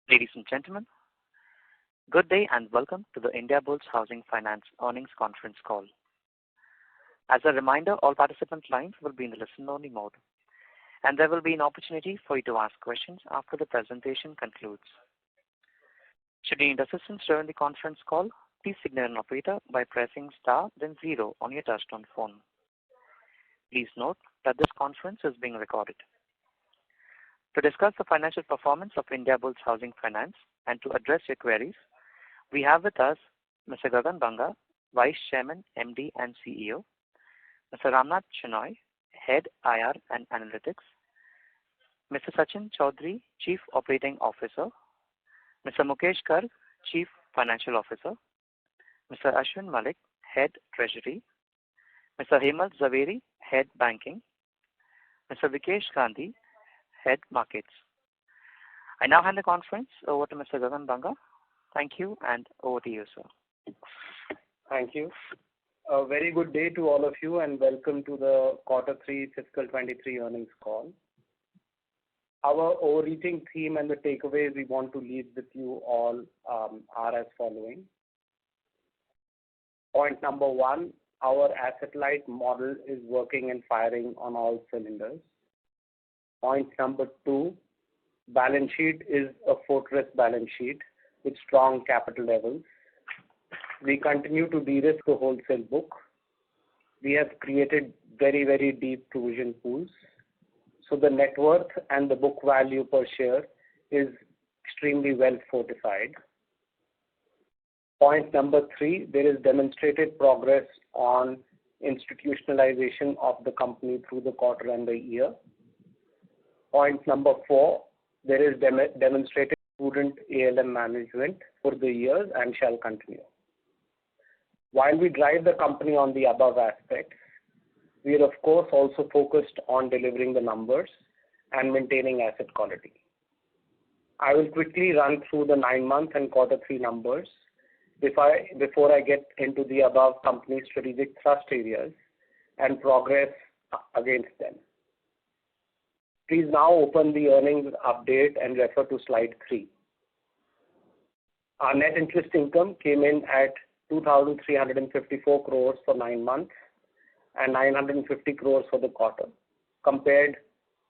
Ladies and gentlemen, good day and welcome to the INDIABULLS Housing Finance Earnings Conference Call. As a reminder, all participant lines will be in the listen-only mode, and there will be an opportunity for you to ask questions after the presentation concludes. Should you need assistance during the conference call, please signal an operator by pressing star then 0 on your touchtone phone. Please note that this conference is being recorded. To discuss the financial performance of INDIABULLS Housing Finance and to address your queries, we have with us Mr. Gagan Banga, Vice Chairman, MD and CEO, Mr. Ramnath Shenoy, Head IR and Analytics, Mr. Sachin Chaudhary, Chief Operating Officer, Mr. Mukesh Garg, Chief Financial Officer, Mr. Ashwin Malik, Head Treasury, Mr. Hemal Zaveri, Head Banking, Mr. Vikesh Gandhi, Head Markets. I now hand the conference over to Mr. Gagan Banga. Thank you, and over to you, sir. Thank you. A very good day to all of you, and welcome to the Q3 Fiscal 23 earnings call. Our overreaching theme and the takeaways we want to leave with you all are as following. Point number 1, our asset-light model is working and firing on all cylinders. Point number 2, balance sheet is a fortress balance sheet with strong capital levels. We continue to de-risk the wholesale book. We have created very, very deep provision pools. So the net worth and the book value per share is extremely well fortified. Point number 3, there is demonstrated progress on institutionalization of the company through the quarter and the year. Point number 4, there is demonstrated prudent ALM management for the years and shall continue. While we drive the company on the above aspects, we are of course also focused on delivering the numbers and maintaining asset quality. I will quickly run through the 9-month and Q3 numbers before I get into the above company strategic thrust areas and progress against them. Please now open the earnings update and refer to slide 3. Our net interest income came in at 2,354 crores for 9 months and 950 crores for the quarter, compared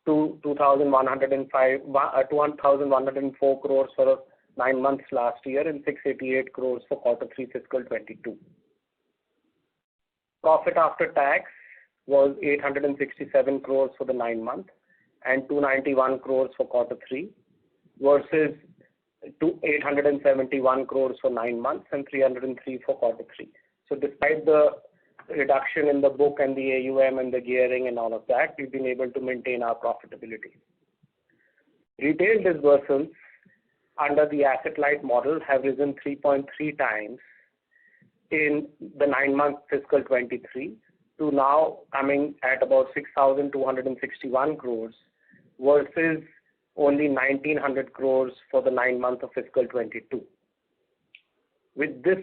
to 2,104 crores for 9 months last year and 688 crores for Q3 fiscal 22. Profit after tax was 867 crores for the 9 months and 291 crores for Q3 versus 871 crores for 9 months and 303 for Q3. So despite the reduction in the book and the AUM and the gearing and all of that, we've been able to maintain our profitability. Retail disbursements under the asset-light model have risen 3.3 times in the 9-month fiscal 23 to now coming at about 6,261 crores versus only 1,900 crores for the 9 months of fiscal 22. With this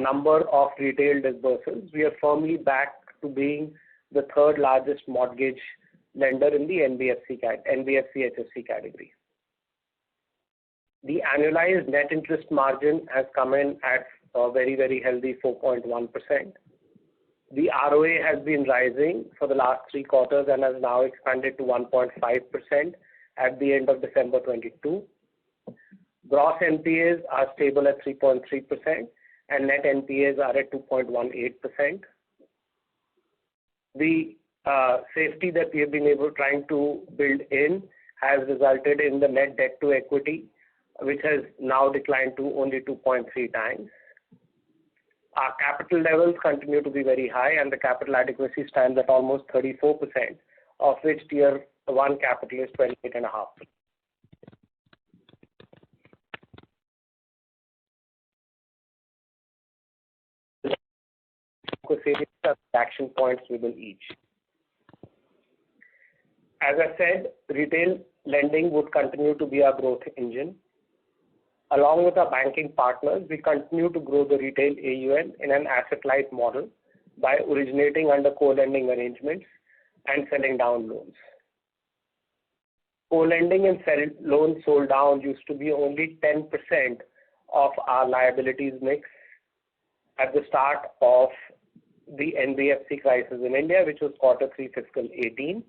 number of retail disbursements, we are firmly back to being the third largest mortgage lender in the NBFC HFC category. The annualized net interest margin has come in at a very, very healthy 4.1%. The ROA has been rising for the last 3 quarters and has now expanded to 1.5% at the end of December 22. Gross NPAs are stable at 3.3% and net NPAs are at 2.18%. The safety that we have been trying to build in has resulted in the net debt to equity, which has now declined to only 2.3 times. Our capital levels continue to be very high and the capital adequacy stands at almost 34%, of which Tier 1 capital is 28.5%. Action points within each. As I said, retail lending would continue to be our growth engine. Along with our banking partners, we continue to grow the retail AUM in an asset-light model by originating under co-lending arrangements and selling down loans. co-lending and loans sold down used to be only 10% of our liabilities mix at the start of the NBFC crisis in India, which was Q3 fiscal 18.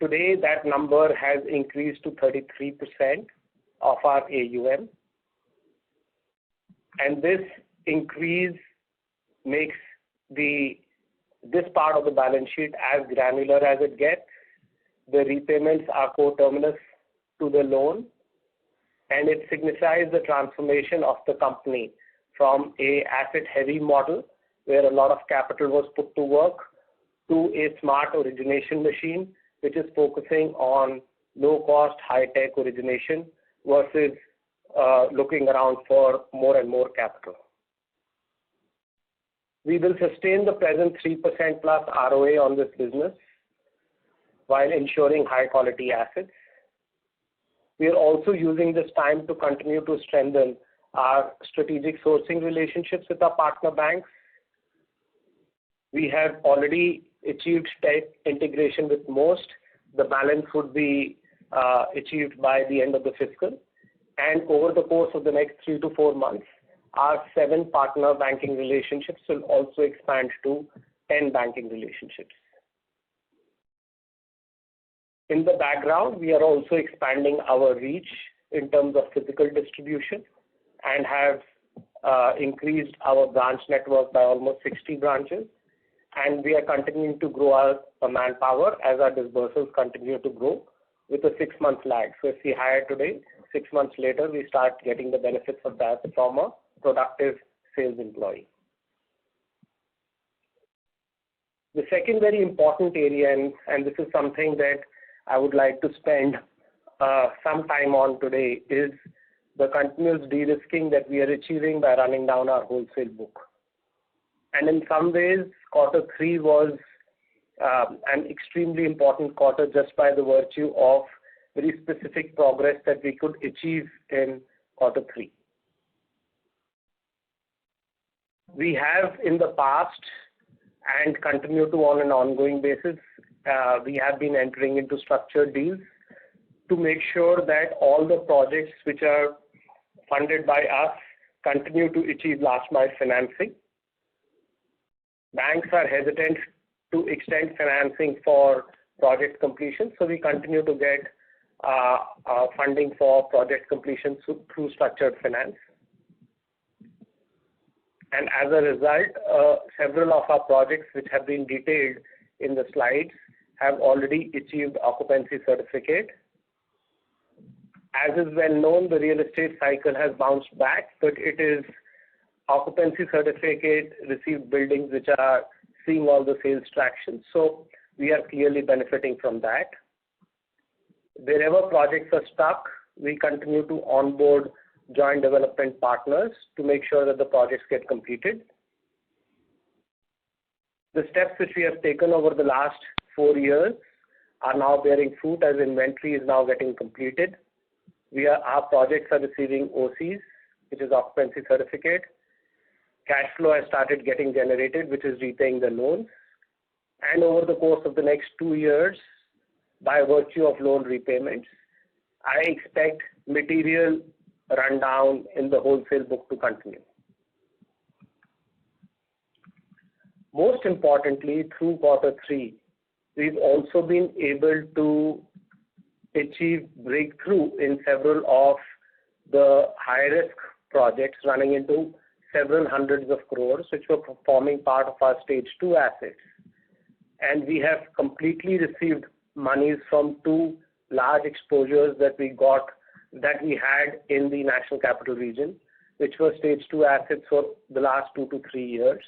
Today, that number has increased to 33% of our AUM. And this increase makes this part of the balance sheet as granular as it gets. The repayments are coterminous to the loan, and it signifies the transformation of the company from a asset-heavy model where a lot of capital was put to work to a smart origination machine which is focusing on low-cost, high-tech origination versus looking around for more and more capital. We will sustain the present 3% plus ROA on this business while ensuring high-quality assets. We are also using this time to continue to strengthen our strategic sourcing relationships with our partner banks. We have already achieved tech integration with most. The balance would be achieved by the end of the fiscal. And over the course of the next 3 to 4 months, our 7 partner banking relationships will also expand to 10 banking relationships. In the background, we are also expanding our reach in terms of physical distribution and have increased our branch network by almost 60 branches. And we are continuing to grow our manpower as our disbursements continue to grow with a 6-month lag. So if we hire today, 6 months later, we start getting the benefits of that from a productive sales employee. The second very important area, and this is something that I would like to spend some time on today, is the continuous de-risking that we are achieving by running down our wholesale book. And in some ways, Q3 was an extremely important quarter just by the virtue of very specific progress that we could achieve in Q3. We have in the past and continue to on an ongoing basis, we have been entering into structured deals to make sure that all the projects which are funded by us continue to achieve last mile financing. Banks are hesitant to extend financing for project completion, so we continue to get funding for project completion through structured finance. And as a result, several of our projects which have been detailed in the slides have already achieved occupancy certificate. As is well known, the real estate cycle has bounced back, but it is occupancy certificate received buildings which are seeing all the sales traction. So we are clearly benefiting from that. Wherever projects are stuck, we continue to onboard joint development partners to make sure that the projects get completed. The steps which we have taken over the last 4 years are now bearing fruit as inventory is now getting completed. Our projects are receiving OCs, which is occupancy certificate. Cash flow has started getting generated, which is repaying the loans. And over the course of the next 2 years, by virtue of loan repayments, I expect material rundown in the wholesale book to continue. Most importantly, through Q3, we've also been able to achieve breakthrough in several of the high-risk projects running into several hundreds of crores, which were forming part of our stage 2 assets. And we have completely received monies from 2 large exposures that we had in the National Capital Region, which were stage 2 assets for the last 2 to 3 years.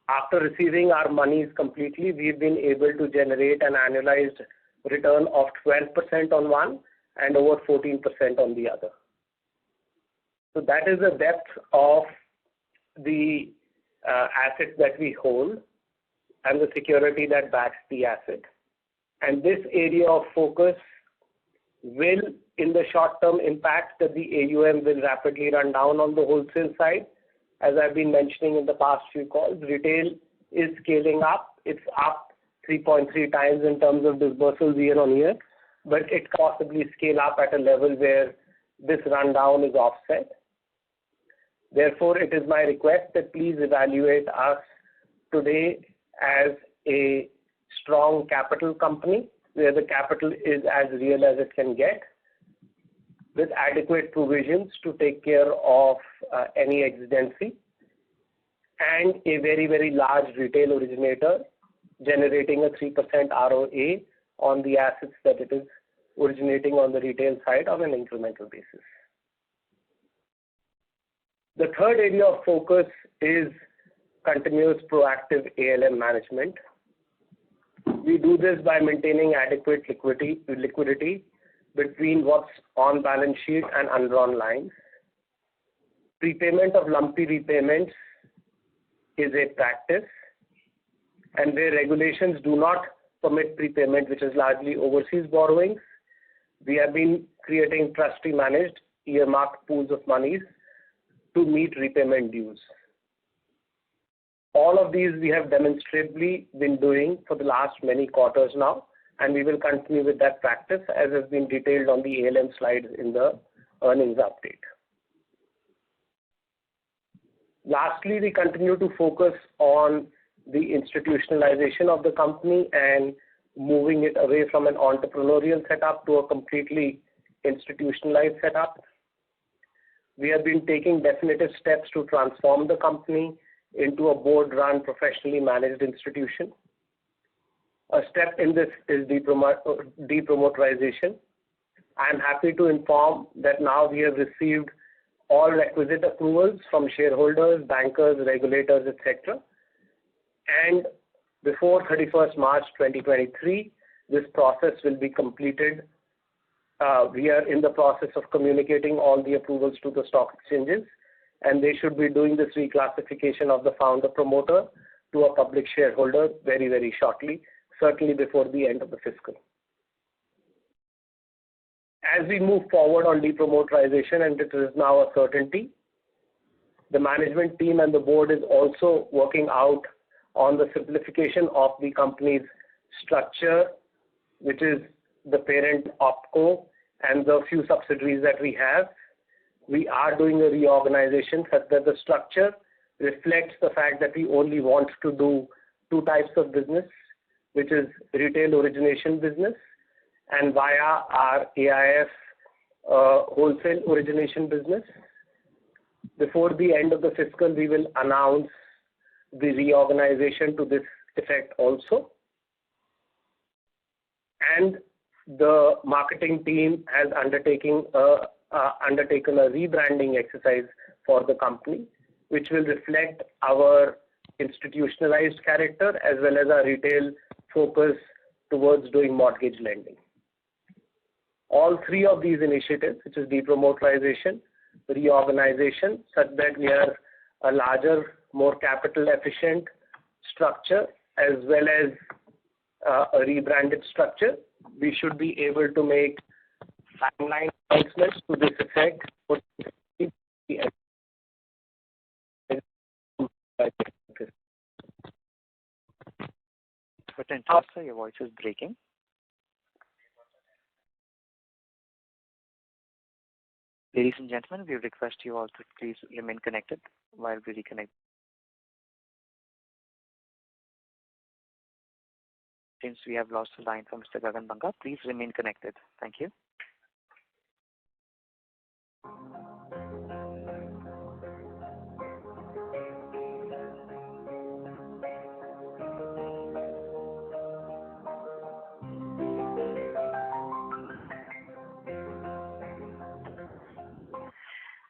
After receiving our monies completely, we've been able to generate an annualized return of 12% on one and over 14% on the other. So that is the depth of the assets that we hold and the security that backs the asset. And this area of focus will, in the short term, impact that the AUM will rapidly run down on the wholesale side. As I've been mentioning in the past few calls, retail is scaling up. It's up 3.3 times in terms of disbursements year-on-year, but it can possibly scale up at a level where this rundown is offset. Therefore, it is my request that please evaluate us today as a strong capital company, where the capital is as real as it can get, with adequate provisions to take care of any exigency, and a very, very large retail originator generating a 3% ROA on the assets that it is originating on the retail side on an incremental basis. The third area of focus is continuous proactive ALM management. We do this by maintaining adequate liquidity between what's on balance sheet and undrawn lines. Prepayment of lumpy repayments is a practice, and where regulations do not permit prepayment, which is largely overseas borrowings, we have been creating trustee managed earmarked pools of monies to meet repayment dues. All of these we have demonstrably been doing for the last many quarters now, and we will continue with that practice as has been detailed on the ALM slides in the earnings update. Lastly, we continue to focus on the institutionalization of the company and moving it away from an entrepreneurial setup to a completely institutionalized setup. We have been taking definitive steps to transform the company into a board-run, professionally managed institution. A step in this is depromoterization. I am happy to inform that now we have received all requisite approvals from shareholders, bankers, regulators, etc. And before 31st March 2023, this process will be completed. We are in the process of communicating all the approvals to the stock exchanges, and they should be doing this reclassification of the founder promoter to a public shareholder very, very shortly, certainly before the end of the fiscal. As we move forward on depromoterization, and it is now a certainty, the management team and the board is also working out on the simplification of the company's structure, which is the parent OpCo and the few subsidiaries that we have. We are doing a reorganization such that the structure reflects the fact that we only want to do two types of business, which is retail origination business and via our AIF wholesale origination business. Before the end of the fiscal, we will announce the reorganization to this effect also. And the marketing team has undertaken a rebranding exercise for the company, which will reflect our institutionalized character as well as our retail focus towards doing mortgage lending. All three of these initiatives, which is depromoterization, reorganization, such that we are a larger, more capital efficient structure, as well as a rebranded structure, we should be able to make timeline announcements to this effect. Sir, your voice is breaking. Ladies and gentlemen, we request you all to please remain connected while we reconnect. Since we have lost the line from Mr. Gagan Banga, please remain connected. Thank you.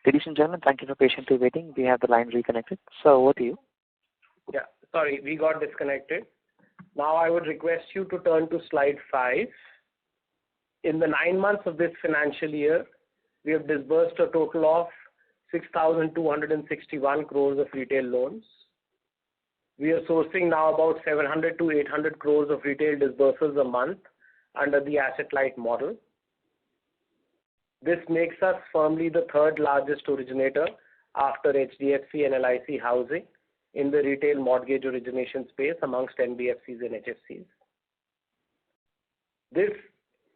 Ladies and gentlemen, thank you for patiently waiting. We have the line reconnected. So over to you. Yeah, sorry, we got disconnected. Now I would request you to turn to slide 5. In the 9 months of this financial year, we have disbursed a total of 6,261 crores of retail loans. We are sourcing now about 700 to 800 crores of retail disbursements a month under the asset-light model. This makes us firmly the third largest originator after HDFC and LIC Housing in the retail mortgage origination space amongst NBFCs and HFCs. This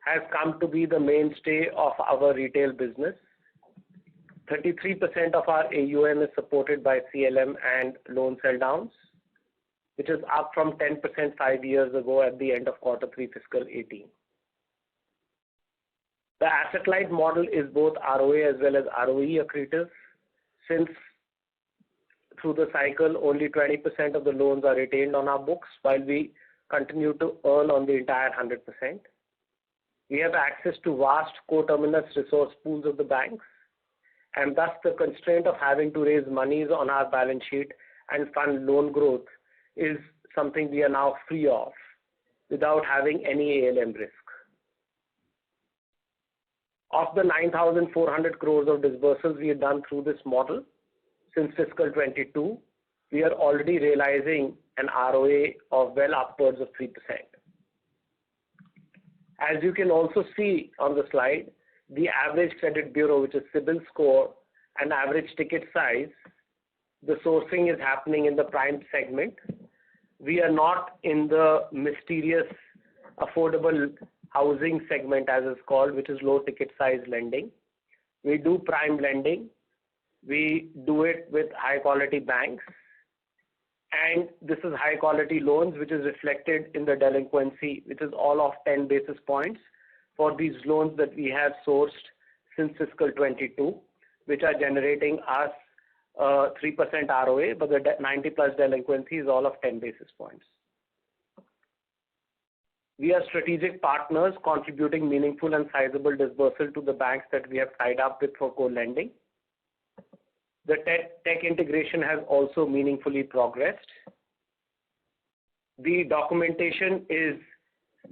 has come to be the mainstay of our retail business. 33% of our AUM is supported by CLM and loan sell downs, which is up from 10% 5 years ago at the end of Q3 fiscal 18. The asset-light model is both ROA as well as ROE accretive, since through the cycle only 20% of the loans are retained on our books while we continue to earn on the entire 100%. We have access to vast co-terminus resource pools of the banks, and thus the constraint of having to raise monies on our balance sheet and fund loan growth is something we are now free of without having any ALM risk. Of the 9,400 crores of disbursements we have done through this model since fiscal 22, we are already realizing an ROA of well upwards of 3%. As you can also see on the slide, the average credit bureau, which is CIBIL score, and average ticket size, the sourcing is happening in the prime segment. We are not in the mysterious affordable housing segment, as it's called, which is low ticket size lending. We do prime lending. We do it with high quality banks. And this is high quality loans, which is reflected in the delinquency, which is all of 10 basis points for these loans that we have sourced since fiscal 22, which are generating us 3% ROA, but the 90 plus delinquency is all of 10 basis points. We are strategic partners contributing meaningful and sizable disbursal to the banks that we have tied up with for co-lending. The tech integration has also meaningfully progressed. The documentation is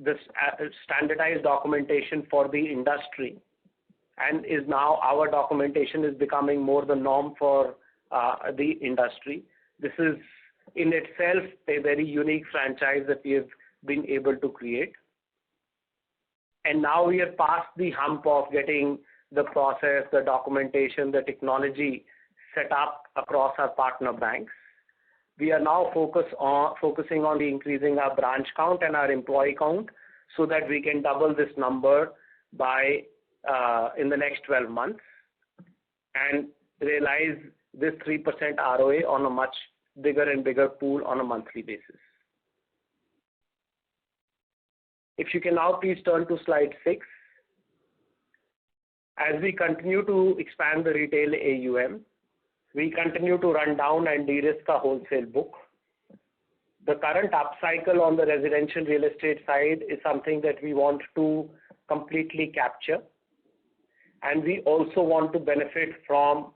the standardized documentation for the industry, and is now our documentation is becoming more the norm for the industry. This is in itself a very unique franchise that we have been able to create. And now we are past the hump of getting the process, the documentation, the technology set up across our partner banks. We are now focusing on increasing our branch count and our employee count so that we can double this number by in the next 12 months and realize this 3% ROA on a much bigger and bigger pool on a monthly basis. If you can now please turn to slide 6. As we continue to expand the retail AUM, we continue to run down and de-risk the wholesale book. The current upcycle on the residential real estate side is something that we want to completely capture. And we also want to benefit from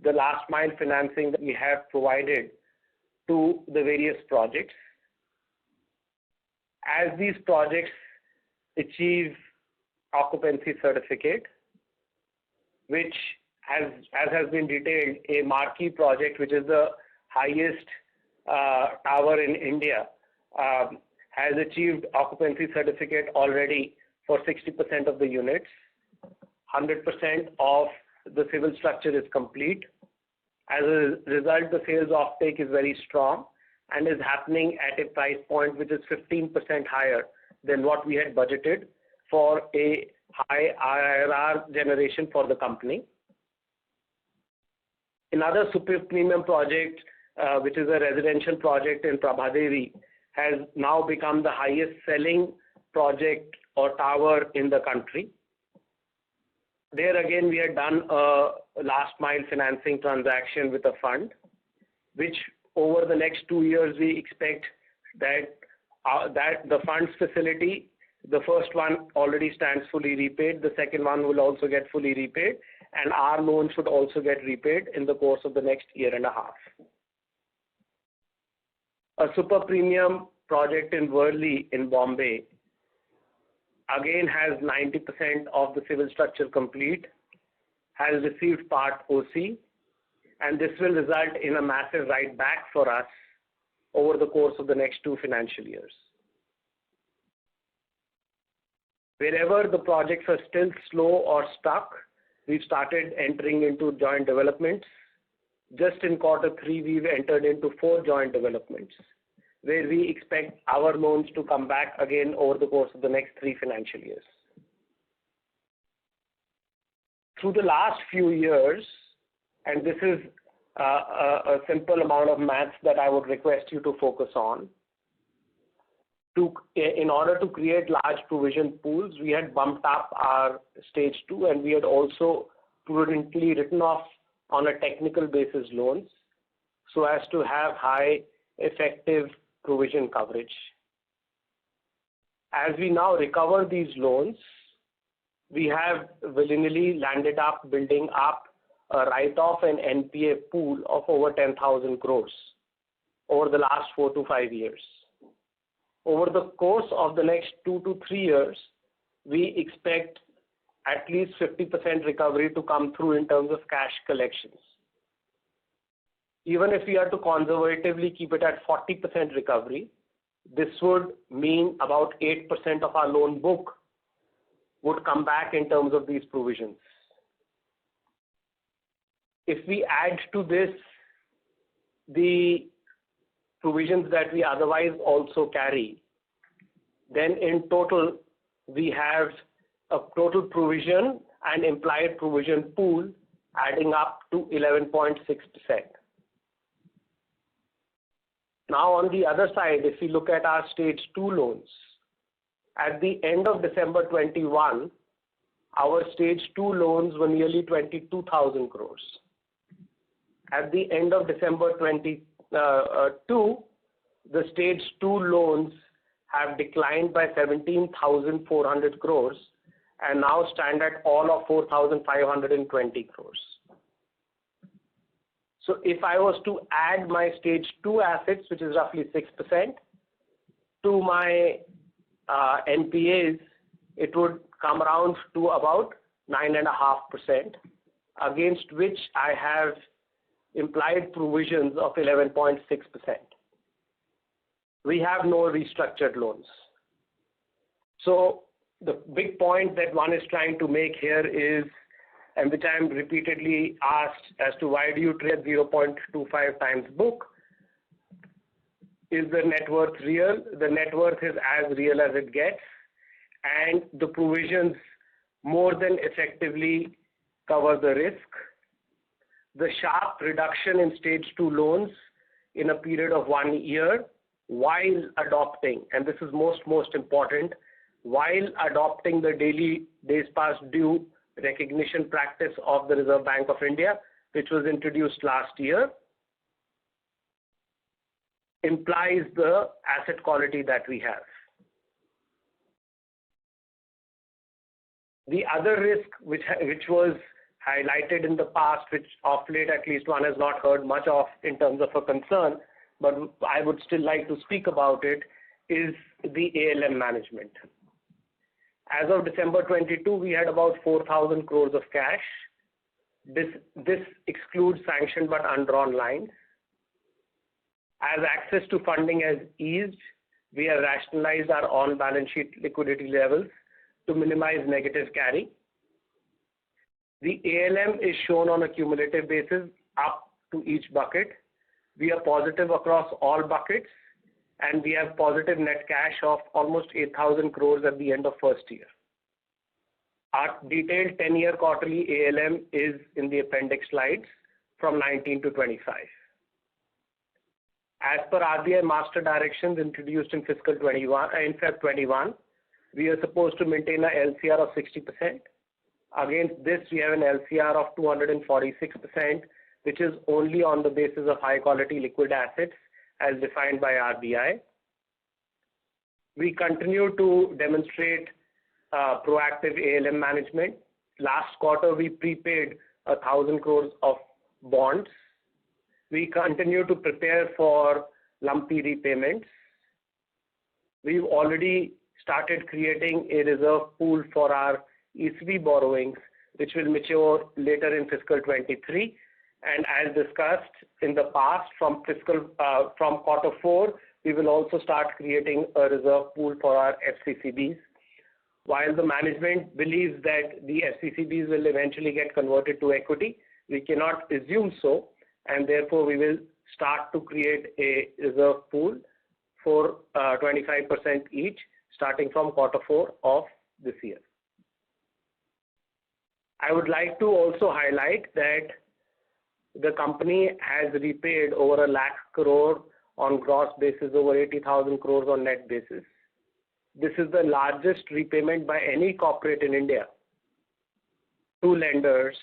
the last mile financing that we have provided to the various projects. As these projects achieve occupancy certificate, which as has been detailed, a marquee project, which is the highest tower in India, has achieved occupancy certificate already for 60% of the units. 100% of the civil structure is complete. As a result, the sales offtake is very strong and is happening at a price point which is 15% higher than what we had budgeted for a high IRR generation for the company. Another super premium project, which is a residential project in Prabhadevi, has now become the highest selling project or tower in the country. There again, we had done a last mile financing transaction with a fund, which over the next 2 years, we expect that the funds facility, the first one already stands fully repaid. The second one will also get fully repaid, and our loan should also get repaid in the course of the next year and a half. A super premium project in Worli in Bombay again has 90% of the civil structure complete, has received part OC, and this will result in a massive write back for us over the course of the next 2 financial years. Wherever the projects are still slow or stuck, we've started entering into joint developments. Just in Q3, we've entered into 4 joint developments. where we expect our loans to come back again over the course of the next 3 financial years. Through the last few years, and this is a simple amount of maths that I would request you to focus on, in order to create large provision pools, we had bumped up our stage 2, and we had also prudently written off on a technical basis loans so as to have high effective provision coverage. As we now recover these loans, we have willingly landed up building up a write-off and NPA pool of over 10,000 crores over the last 4 to 5 years. Over the course of the next 2 to 3 years, we expect at least 50% recovery to come through in terms of cash collections. Even if we are to conservatively keep it at 40% recovery, this would mean about 8% of our loan book would come back in terms of these provisions. If we add to this the provisions that we otherwise also carry, then in total we have a total provision and implied provision pool adding up to 11.6%. Now on the other side, if we look at our stage 2 loans, at the end of December 21, our stage 2 loans were nearly 22,000 crores. At the end of December 22, the stage 2 loans have declined by 17,400 crores and now stand at all of 4,520 crores. So if I was to add my stage 2 assets, which is roughly 6%, to my NPAs, it would come around to about 9.5%, against which I have implied provisions of 11.6%. We have no restructured loans. So the big point that one is trying to make here is, and which I am repeatedly asked as to why do you trade 0.25 times book? Is the net worth real? The net worth is as real as it gets, and the provisions more than effectively cover the risk. The sharp reduction in stage 2 loans in a period of 1 year while adopting, and this is most important, while adopting the daily days past due recognition practice of the Reserve Bank of India, which was introduced last year, implies the asset quality that we have. The other risk which was highlighted in the past, which of late at least one has not heard much of in terms of a concern, but I would still like to speak about it, is the ALM management. As of December 22, we had about 4,000 crores of cash. This excludes sanctioned but undrawn lines. As access to funding has eased, we have rationalized our on-balance sheet liquidity levels to minimize negative carry. The ALM is shown on a cumulative basis up to each bucket. We are positive across all buckets, and we have positive net cash of almost 8,000 crores at the end of first year. Our detailed 10-year quarterly ALM is in the appendix slides from 19 to 25. As per RBI master directions introduced in fiscal 21, in Feb 21, we are supposed to maintain a LCR of 60%. Against this, we have an LCR of 246%, which is only on the basis of high-quality liquid assets as defined by RBI. We continue to demonstrate proactive ALM management. Last quarter, we prepaid 1,000 crores of bonds. We continue to prepare for lumpy repayments. We've already started creating a reserve pool for our ECB borrowings, which will mature later in fiscal 23. And as discussed in the past, from quarter 4, we will also start creating a reserve pool for our FCCBs. While the management believes that the FCCBs will eventually get converted to equity, we cannot assume so, and therefore we will start to create a reserve pool for 25% each, starting from quarter 4 of this year. I would like to also highlight that the company has repaid over 1 lakh crore on gross basis, over 80,000 crores on net basis. This is the largest repayment by any corporate in India to lenders,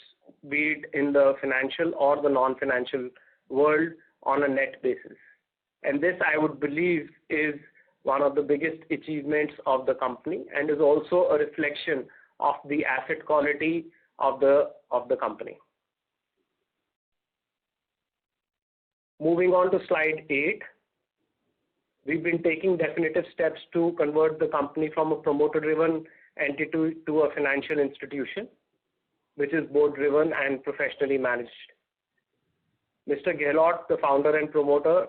be it in the financial or the non-financial world, on a net basis. And this, I would believe, is one of the biggest achievements of the company and is also a reflection of the asset quality of the company. Moving on to slide 8, we've been taking definitive steps to convert the company from a promoter-driven entity to a financial institution, which is board-driven and professionally managed. Mr. Gehlot, the founder and promoter,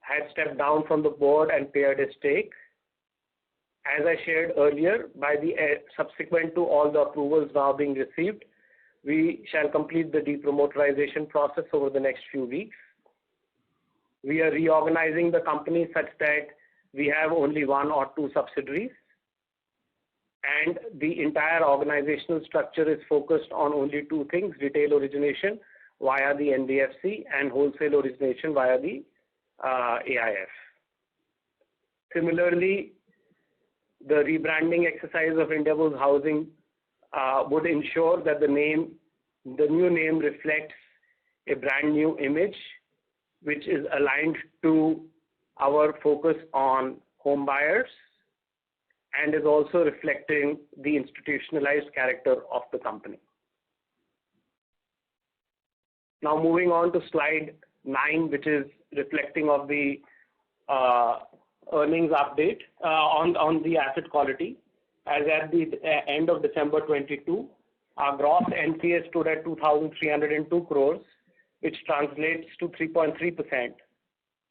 had stepped down from the board and pared his stake. As I shared earlier, by the subsequent to all the approvals now being received, we shall complete the depromoterization process over the next few weeks. We are reorganizing the company such that we have only 1 or 2 subsidiaries, and the entire organizational structure is focused on only 2 things: retail origination via the NBFC and wholesale origination via the AIF. Similarly, the rebranding exercise of Indiabulls Housing would ensure that the new name reflects a brand new image, which is aligned to our focus on home buyers and is also reflecting the institutionalized character of the company. Now moving on to slide 9, which is reflecting of the earnings update on the asset quality. As at the end of December 22, our gross NPA stood at 2,302 crores, which translates to 3.3%,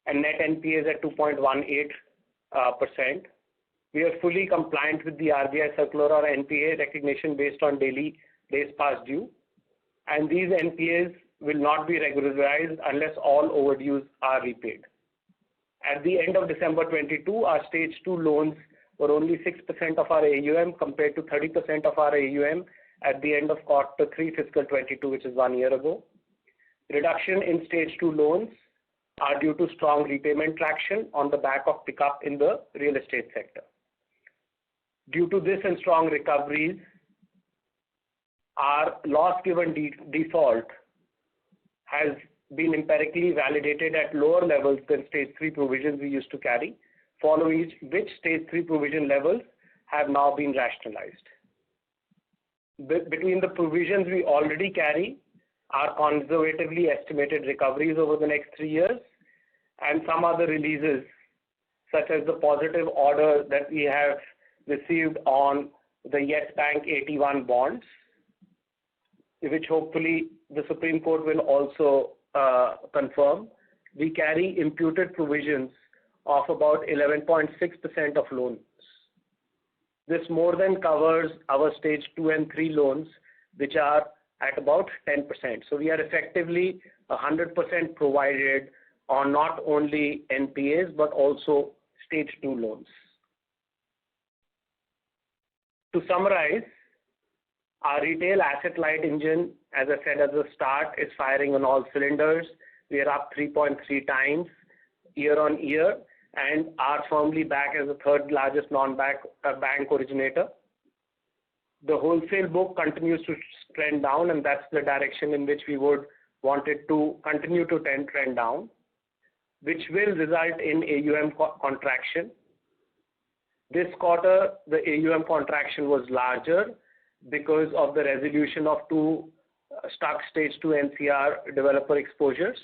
and net NPA is at 2.18%. We are fully compliant with the RBI circular or NPA recognition based on daily days past due, and these NPAs will not be regularized unless all overdues are repaid. At the end of December 22, our stage 2 loans were only 6% of our AUM compared to 30% of our AUM at the end of quarter 3 fiscal 22, which is 1 year ago. Reduction in stage 2 loans are due to strong repayment traction on the back of pickup in the real estate sector. Due to this and strong recoveries, our loss given default has been empirically validated at lower levels than stage 3 provisions we used to carry, following which stage 3 provision levels have now been rationalized. Between the provisions we already carry, our conservatively estimated recoveries over the next 3 years, and some other releases, such as the positive order that we have received on the Yes Bank 81 bonds, which hopefully the Supreme Court will also confirm, we carry imputed provisions of about 11.6% of loans. This more than covers our stage 2 and 3 loans, which are at about 10%. So we are effectively 100% provided on not only NPAs but also stage 2 loans. To summarize, our retail asset light engine, as I said at the start, is firing on all cylinders. We are up 3.3 times year on year and are firmly back as the third largest non-bank bank originator. The wholesale book continues to trend down, and that's the direction in which we would want it to continue to trend down, which will result in AUM contraction. This quarter, the AUM contraction was larger because of the resolution of 2 stuck stage 2 NCR developer exposures.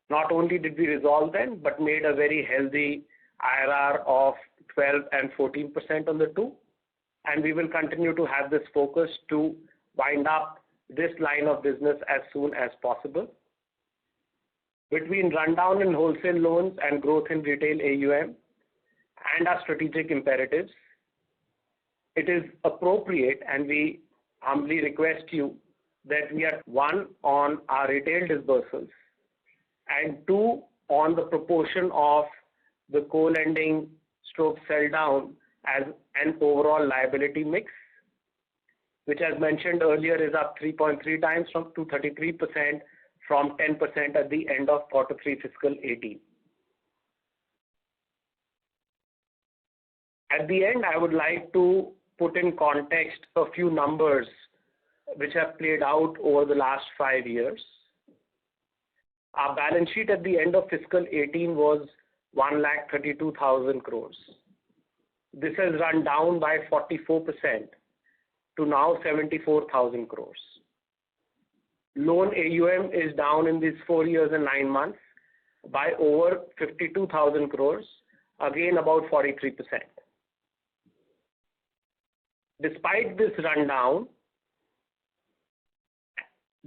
Not only did we resolve them, but made a very healthy IRR of 12 and 14% on the 2. And we will continue to have this focus to wind up this line of business as soon as possible. Between rundown in wholesale loans and growth in retail AUM and our strategic imperatives, it is appropriate, and we humbly request you that we are 1 on our retail disbursals and 2 on the proportion of the co-lending stroke sell down as an overall liability mix, which as mentioned earlier is up 3.3 times to 33% from 10% at the end of Q3 fiscal 18. At the end, I would like to put in context a few numbers which have played out over the last 5 years. Our balance sheet at the end of fiscal 18 was 1,32,000 crores. This has run down by 44% to now 74,000 crores. Loan AUM is down in these 4 years and 9 months by over 52,000 crores, again about 43%. Despite this rundown,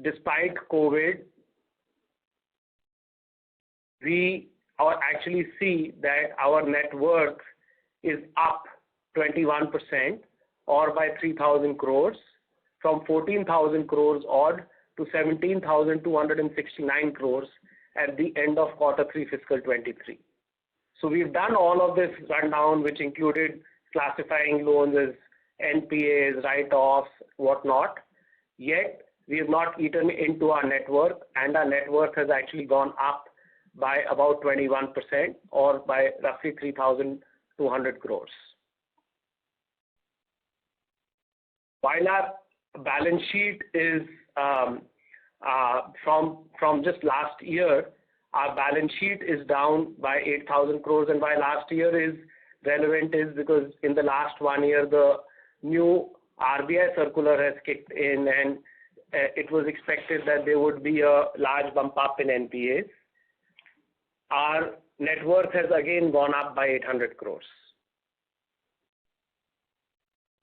despite COVID, we actually see that our net worth is up 21% or by 3,000 crores from 14,000 crores odd to 17,269 crores at the end of Q3 fiscal 23. So we've done all of this rundown, which included classifying loans as NPAs, write-offs, whatnot. Yet we have not eaten into our net worth, and our net worth has actually gone up by about 21% or by roughly 3,200 crores. While our balance sheet is from just last year, our balance sheet is down by 8,000 crores, and why last year is relevant is because in the last 1 year the new RBI circular has kicked in, and it was expected that there would be a large bump up in NPAs. Our net worth has again gone up by 800 crores.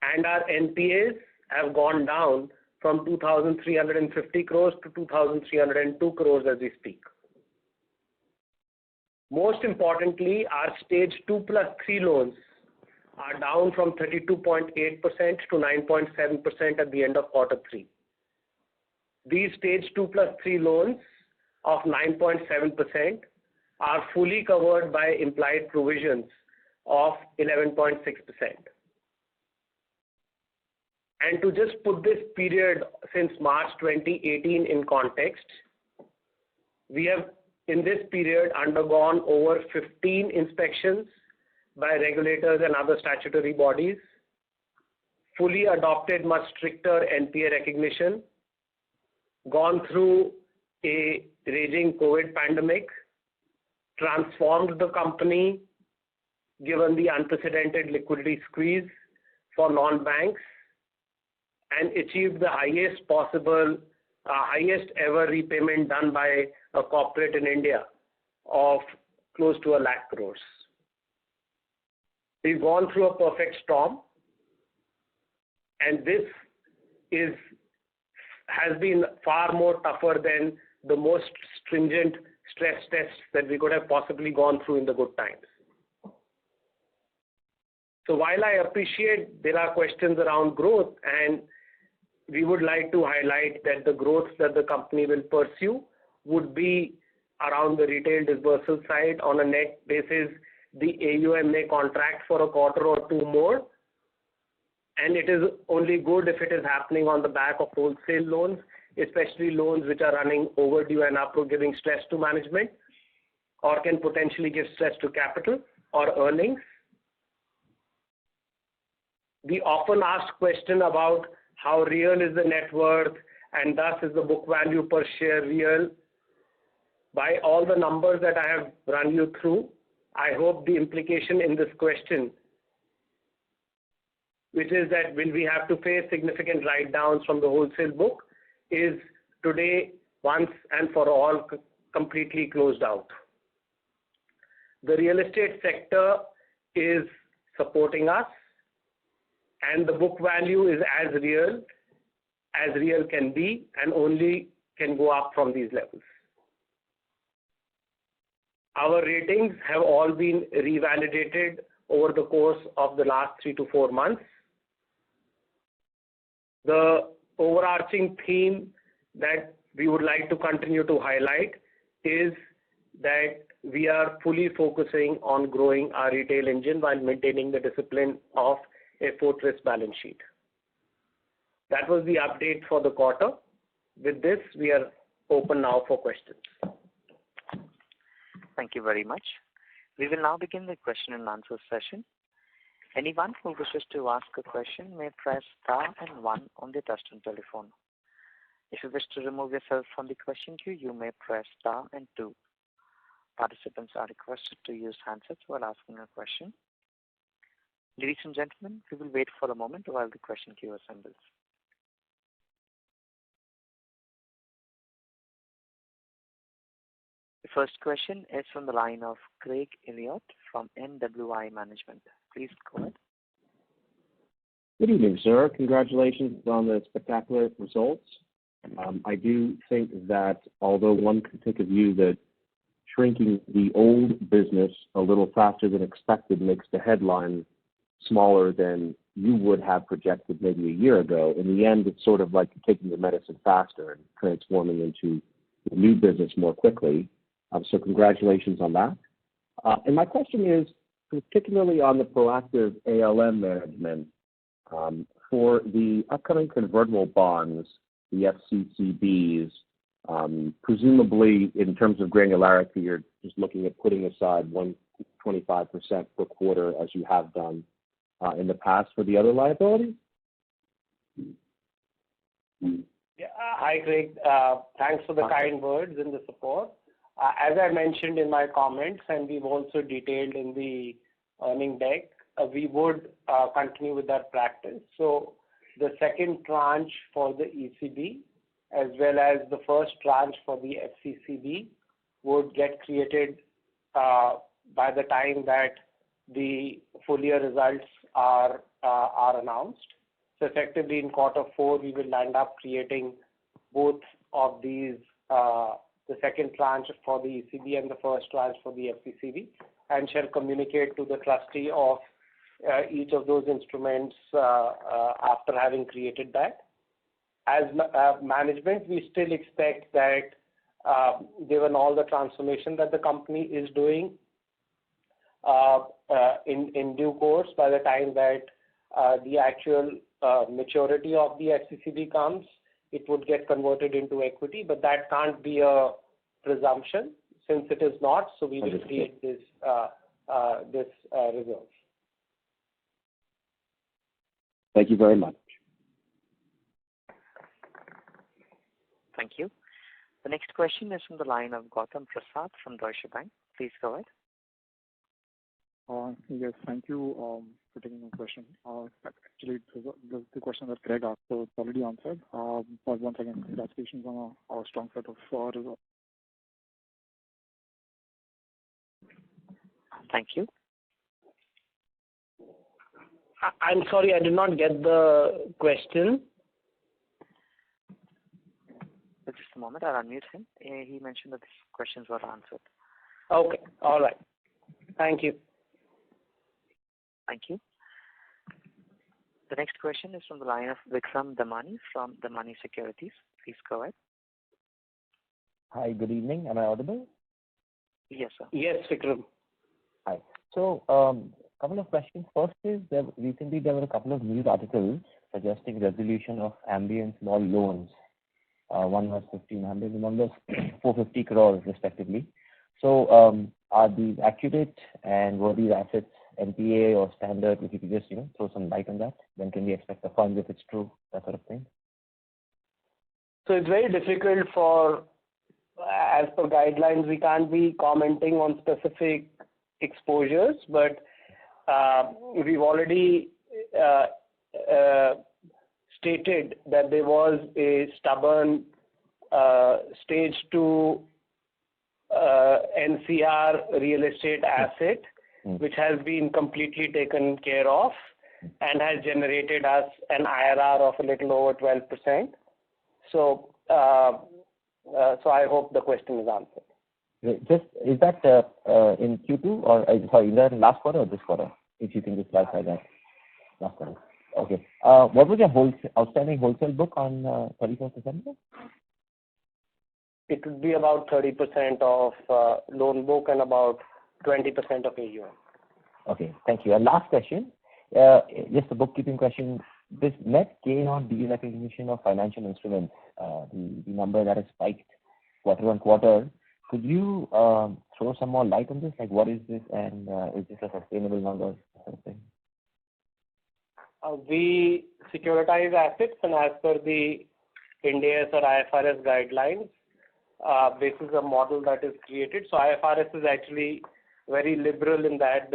And our NPAs have gone down from 2,350 crores to 2,302 crores as we speak. Most importantly, our stage 2 plus 3 loans are down from 32.8% to 9.7% at the end of Q3. These stage 2 plus 3 loans of 9.7% are fully covered by implied provisions of 11.6%. And to just put this period since March 2018 in context, we have in this period undergone over 15 inspections by regulators and other statutory bodies, fully adopted much stricter NPA recognition, gone through a raging COVID pandemic, transformed the company given the unprecedented liquidity squeeze for non-banks, and achieved the highest possible, highest ever repayment done by a corporate in India of close to 1 lakh crores. We've gone through a perfect storm, and this has been far more tougher than the most stringent stress tests that we could have possibly gone through in the good times. So while I appreciate there are questions around growth, and we would like to highlight that the growth that the company will pursue would be around the retail disbursal side. On a net basis, the AUM may contract for a quarter or two more, and it is only good if it is happening on the back of wholesale loans, especially loans which are running overdue and are giving stress to management or can potentially give stress to capital or earnings. The often asked question about how real is the net worth and thus is the book value per share real. By all the numbers that I have run you through, I hope the implication in this question, which is that will we have to face significant write-downs from the wholesale book, is today once and for all completely closed out. The real estate sector is supporting us, and the book value is as real can be, and only can go up from these levels. Our ratings have all been revalidated over the course of the last 3 to 4 months. The overarching theme that we would like to continue to highlight is that we are fully focusing on growing our retail engine while maintaining the discipline of a fortress balance sheet. That was the update for the quarter. With this, we are open now for questions. Thank you very much. We will now begin the question and answer session. Anyone who wishes to ask a question may press star and one on their touchtone telephone. If you wish to remove yourself from the question queue, you may press star and two. Participants are requested to use handsets while asking a question. Ladies and gentlemen, we will wait for a moment while the question queue assembles. The first question is from the line of Craig Elliott from NWI Management. Please go ahead. Good evening, sir. Congratulations on the spectacular results. I do think that although one could take a view that shrinking the old business a little faster than expected makes the headline smaller than you would have projected maybe a year ago, in the end, it's sort of like taking the medicine faster and transforming into the new business more quickly. So congratulations on that. And my question is, particularly on the proactive ALM management, for the upcoming convertible bonds, the FCCBs, presumably in terms of granularity, you're just looking at putting aside 125% per quarter as you have done in the past for the other liabilities? Yeah, hi, Craig. Thanks for the kind words and the support. As I mentioned in my comments, and we've also detailed in the earning deck, we would continue with that practice. So the second tranche for the ECB, as well as the first tranche for the FCCB, would get created by the time that the full year results are announced. So effectively in quarter 4, we will end up creating both of these, the second tranche for the ECB and the first tranche for the FCCB, and shall communicate to the trustee of each of those instruments after having created that. As management, we still expect that given all the transformation that the company is doing, in due course, by the time that the actual maturity of the FCCB comes, it would get converted into equity, but that can't be a presumption since it is not. So we will create this reserve. Thank you very much. Thank you. The next question is from the line of Gautam Prasad from Deutsche Bank. Please go ahead. Yes, thank you for taking my question. Actually, the question that Craig asked, so it's already answered. But once again, congratulations on our strong set of results. Thank you. I'm sorry, I did not get the question. Just a moment, I'll unmute him. He mentioned that his questions were answered. Okay, all right. Thank you. Thank you. The next question is from the line of Vikram Damani from Damani Securities. Please go ahead. Hi, good evening. Am I audible? Yes, sir. Yes, Vikram. Hi. So, couple of questions. First is, recently there were a couple of news articles suggesting resolution of ambient small loans. One was 1,500 and one was 450 crores respectively. So, are these accurate, and were these assets NPA or standard? If you could just throw some light on that. When can we expect the funds if it's true, that sort of thing? So it's very difficult for, as per guidelines, we can't be commenting on specific exposures, but we've already stated that there was a stubborn stage 2 NCR real estate asset, which has been completely taken care of and has generated us an IRR of a little over 12%. So, so I hope the question is answered. Just is that in Q2 or sorry, in the last quarter or this quarter? If you can just clarify that. Last quarter. Okay. What was your outstanding wholesale book on 31st December? it would be about 30% of loan book and about 20% of AUM. Okay, thank you. And last question, just a bookkeeping question. This net gain on derecognition of financial instruments, the number that has spiked quarter-on-quarter, could you throw some more light on this? Like, what is this, and is this a sustainable number? Sort of thing? We securitize assets, and as per the INDIAS or IFRS guidelines, this is a model that is created. So IFRS is actually very liberal in that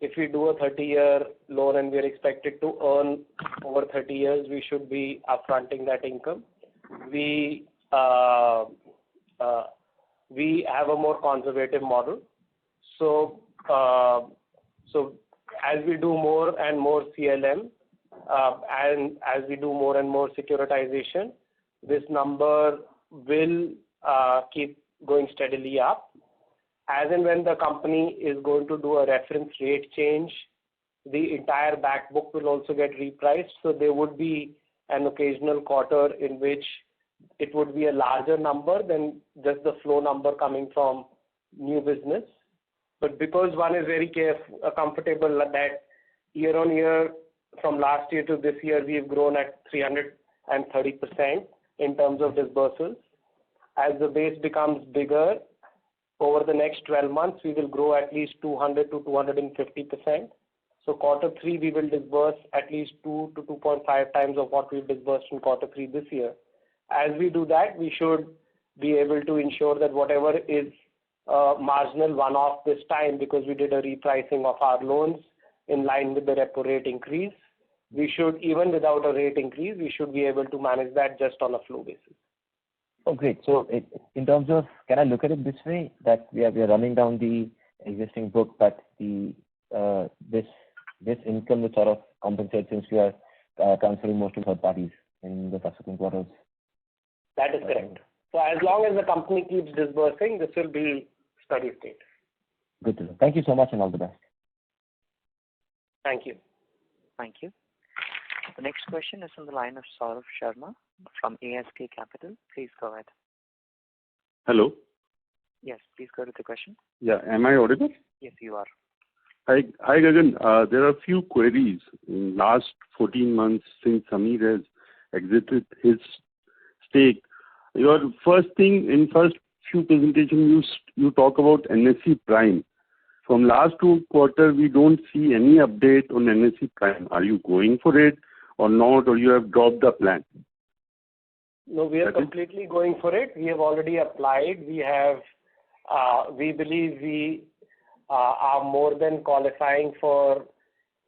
if we do a 30-year loan and we are expected to earn over 30 years, we should be upfronting that income. We have a more conservative model. So as we do more and more CLM, and as we do more and more securitization, this number will keep going steadily up. As and when the company is going to do a reference rate change, the entire back book will also get repriced. So there would be an occasional quarter in which it would be a larger number than just the flow number coming from new business. But because one is very comfortable that year on year, from last year to this year, we've grown at 330% in terms of disbursements. As the base becomes bigger, over the next 12 months, we will grow at least 200 to 250%. So quarter 3, we will disburse at least 2 to 2.5 times of what we've disbursed in quarter 3 this year. As we do that, we should be able to ensure that whatever is marginal one-off this time, because we did a repricing of our loans in line with the repo rate increase, we should, even without a rate increase, we should be able to manage that just on a flow basis. Oh, great. So in terms of, can I look at it this way, that we are running down the existing book, but this income will sort of compensate since we are transferring most to third parties in the subsequent quarters? That is correct. So as long as the company keeps disbursing, this will be steady state. Good to know. Thank you so much, and all the best. Thank you. Thank you. The next question is on the line of Saurav Sharma from ASK Capital. Please go ahead. Hello. Yes, please go to the question. Yeah, am I audible? Yes, you are. Hi, Gagan. There are a few queries in last 14 months since Samir has exited his stake. Your first thing in first few presentations, you talk about NSE Prime. From last 2 quarters, we don't see any update on NSE Prime. Are you going for it or not, or you have dropped the plan? No, we are completely going for it. We have already applied. We believe we are more than qualifying for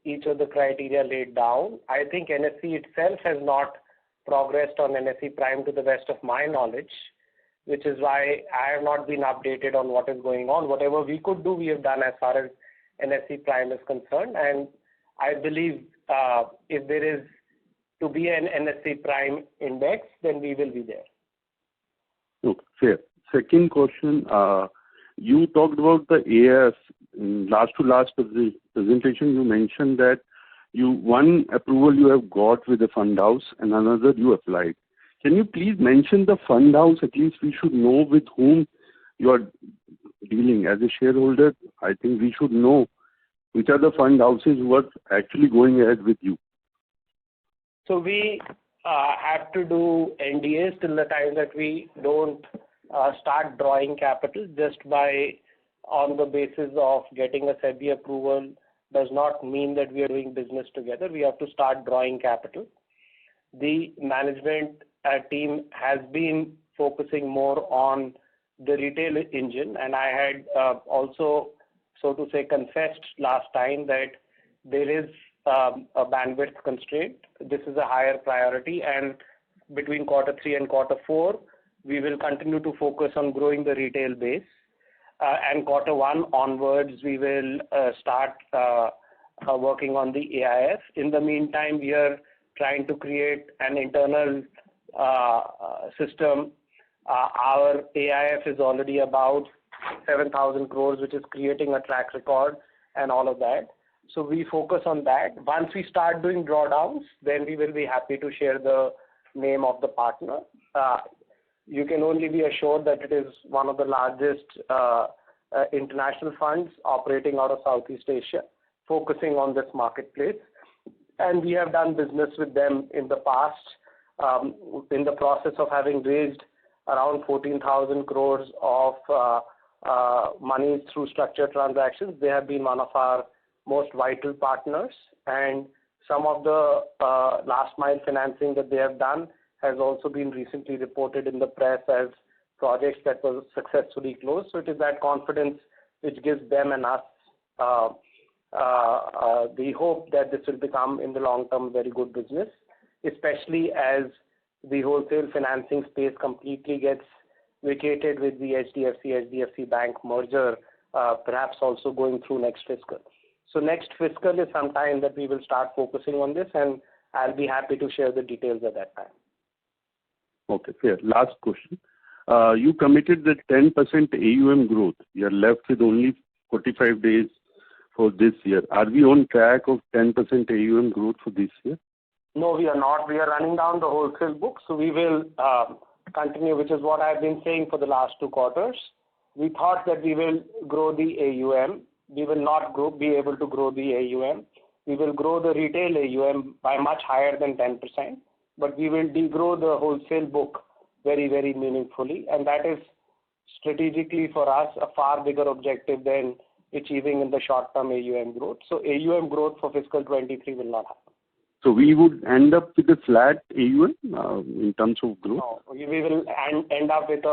each of the criteria laid down. I think NSE itself has not progressed on NSE Prime to the best of my knowledge, which is why I have not been updated on what is going on. Whatever we could do, we have done as far as NSE Prime is concerned. And I believe if there is to be an NSE Prime index, then we will be there. Okay, fair. Second question, you talked about the AIF in last presentation. You mentioned that one approval you have got with the fund house and another you applied. Can you please mention the fund house? At least we should know with whom you are dealing. As a shareholder, I think we should know which are the fund houses who are actually going ahead with you. So we have to do NDAs till the time that we don't start drawing capital. Just on the basis of getting a SEBI approval does not mean that we are doing business together. We have to start drawing capital. The management team has been focusing more on the retail engine, and I had also, so to say, confessed last time that there is a bandwidth constraint. This is a higher priority, and between quarter 3 and quarter 4, we will continue to focus on growing the retail base. And quarter 1 onwards, we will start working on the AIF. In the meantime, we are trying to create an internal system. Our AIF is already about 7,000 crores, which is creating a track record and all of that. So we focus on that. Once we start doing drawdowns, then we will be happy to share the name of the partner. you can only be assured that it is one of the largest international funds operating out of Southeast Asia, focusing on this marketplace. And we have done business with them in the past, in the process of having raised around 14,000 crores of monies through structured transactions. They have been one of our most vital partners, and some of the last mile financing that they have done has also been recently reported in the press as projects that were successfully closed. So it is that confidence which gives them and us the hope that this will become in the long term very good business, especially as the wholesale financing space completely gets vacated with the HDFC Bank merger, perhaps also going through next fiscal. So next fiscal is some time that we will start focusing on this, and I'll be happy to share the details at that time. Okay, fair. Last question. You committed that 10% AUM growth. You are left with only 45 days for this year. Are we on track of 10% AUM growth for this year? No, we are not. We are running down the wholesale book, so we will continue, which is what I've been saying for the last 2 quarters. We thought that we will grow the AUM. We will not be able to grow the AUM. We will grow the retail AUM by much higher than 10%, but we will degrow the wholesale book very, very meaningfully, and that is strategically for us a far bigger objective than achieving in the short-term AUM growth. So AUM growth for fiscal 23 will not happen. So we would end up with a flat AUM in terms of growth? No, we will end up with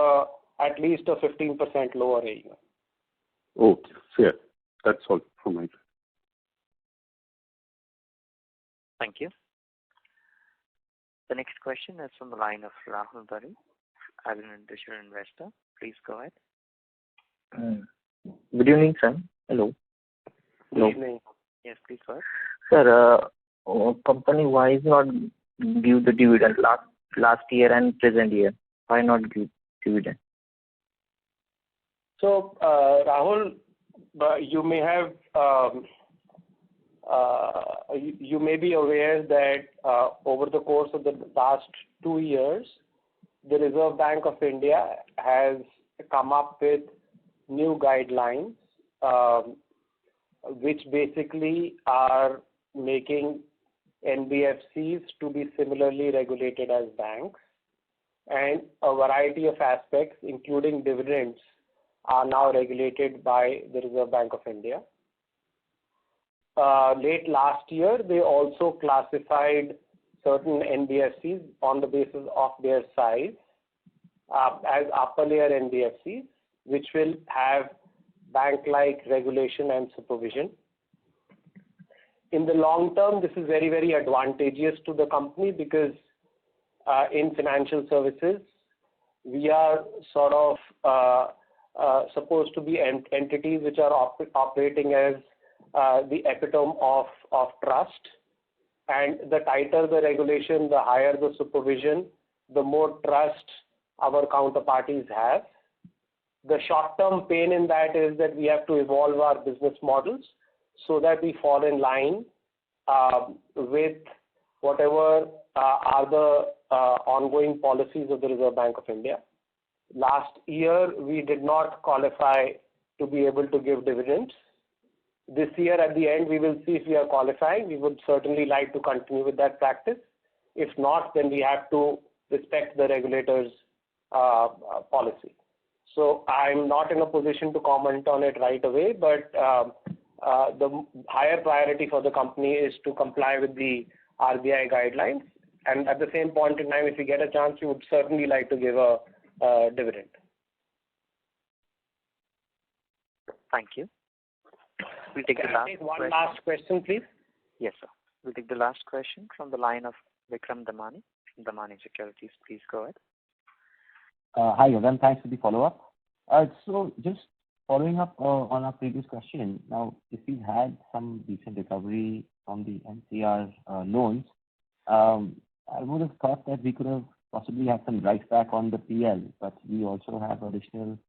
at least a 15% lower AUM. Okay, fair. That's all from my side. Thank you. The next question is from the line of Rahul Dari, as an individual investor. Please go ahead. Good evening, sir. Hello. Good evening. Yes, please go ahead. Sir, company, why is not give the dividend last year and present year? Why not give dividend? So, Rahul, you may have you may be aware that over the course of the last 2 years, the Reserve Bank of India has come up with new guidelines, which basically are making NBFCs to be similarly regulated as banks, and a variety of aspects, including dividends, are now regulated by the Reserve Bank of India. Late last year, they also classified certain NBFCs on the basis of their size as upper layer NBFCs, which will have bank-like regulation and supervision. In the long term, this is very, very advantageous to the company because in financial services, we are sort of supposed to be entities which are operating as the epitome of trust. And the tighter the regulation, the higher the supervision, the more trust our counterparties have. The short-term pain in that is that we have to evolve our business models so that we fall in line with whatever are the ongoing policies of the Reserve Bank of India. Last year, we did not qualify to be able to give dividends. This year, at the end, we will see if we are qualifying. We would certainly like to continue with that practice. If not, then we have to respect the regulator's policy. So I'm not in a position to comment on it right away, but the higher priority for the company is to comply with the RBI guidelines. And at the same point in time, if we get a chance, we would certainly like to give a dividend. Thank you. We'll take the last one last question, please. Yes, sir. We'll take the last question from the line of Vikram Damani from Damani Securities. Please go ahead. Hi, Yogan. Thanks for the follow-up. So just following up on our previous question, now if we had some decent recovery from the NCR loans, I would have thought that we could have possibly had some write back on the PL, but we also have additional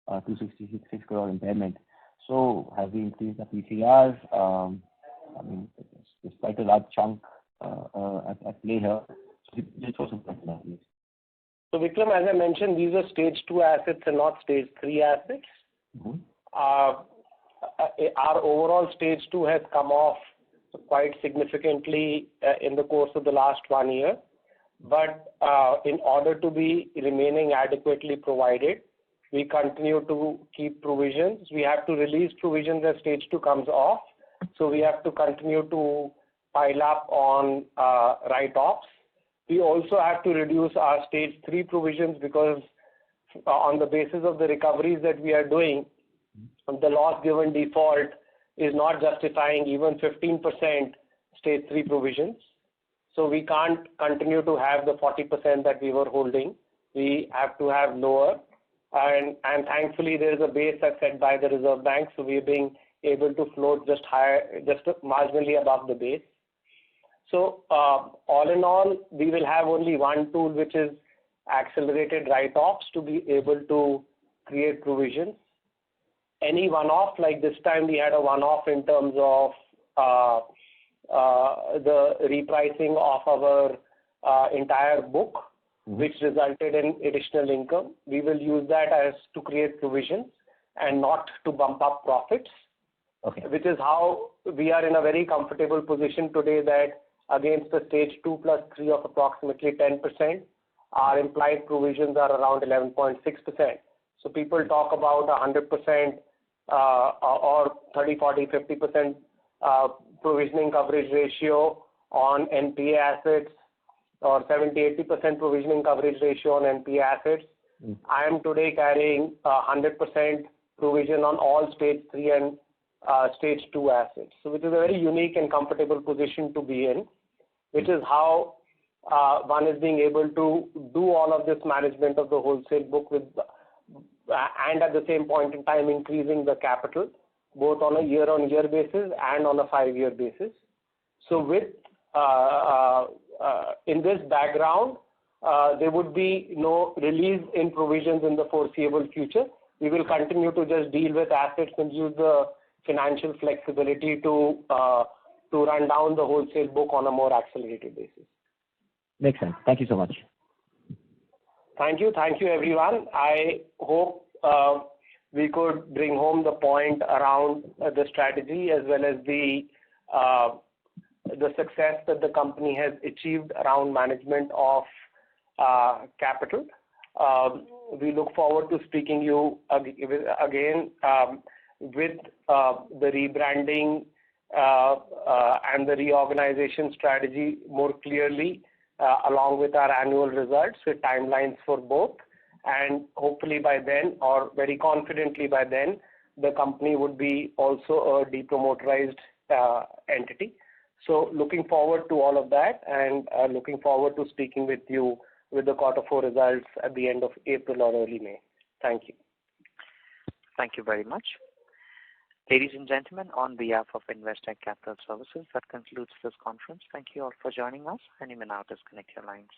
266 crore impairment. So have we increased the PCR? I mean, it's quite a large chunk at play here. So just for some question, please. So Vikram, as I mentioned, these are stage 2 assets and not stage 3 assets. Mm-hmm. Our overall stage 2 has come off quite significantly in the course of the last 1 year. But in order to be remaining adequately provided, we continue to keep provisions. We have to release provisions as stage 2 comes off. So we have to continue to pile up on write-offs. We also have to reduce our stage 3 provisions because on the basis of the recoveries that we are doing, the loss given default is not justifying even 15% stage 3 provisions. So we can't continue to have the 40% that we were holding. We have to have lower. And thankfully, there is a base that's set by the Reserve Bank, so we are being able to float just higher, just marginally above the base. So all in all, we will have only one tool, which is accelerated write-offs to be able to create provisions. Any one-off, like this time we had a one-off in terms of the repricing of our entire book, which resulted in additional income. We will use that as to create provisions and not to bump up profits, which is how we are in a very comfortable position today that against the stage 2 plus 3 of approximately 10%, our implied provisions are around 11.6%. So people talk about 100% or 30, 40, 50% provisioning coverage ratio on NPA assets or 70, 80% provisioning coverage ratio on NPA assets. I am today carrying 100% provision on all stage 3 and stage 2 assets. So which is a very unique and comfortable position to be in, which is how one is being able to do all of this management of the wholesale book with, and at the same point in time increasing the capital, both on a year-on-year basis and on a 5-year basis. So with in this background, there would be no release in provisions in the foreseeable future. We will continue to just deal with assets and use the financial flexibility to run down the wholesale book on a more accelerated basis. Makes sense. Thank you so much. Thank you. Thank you, everyone. I hope we could bring home the point around the strategy as well as the success that the company has achieved around management of capital. We look forward to speaking you again with the rebranding and the reorganization strategy more clearly, along with our annual results with timelines for both. And hopefully by then, or very confidently by then, the company would be also a depromoterized entity. So looking forward to all of that, and looking forward to speaking with you with the Q4 results at the end of April or early May. Thank you. Thank you very much. Ladies and gentlemen, on behalf of Investec Capital Services, that concludes this conference. Thank you all for joining us, and you may now disconnect your lines.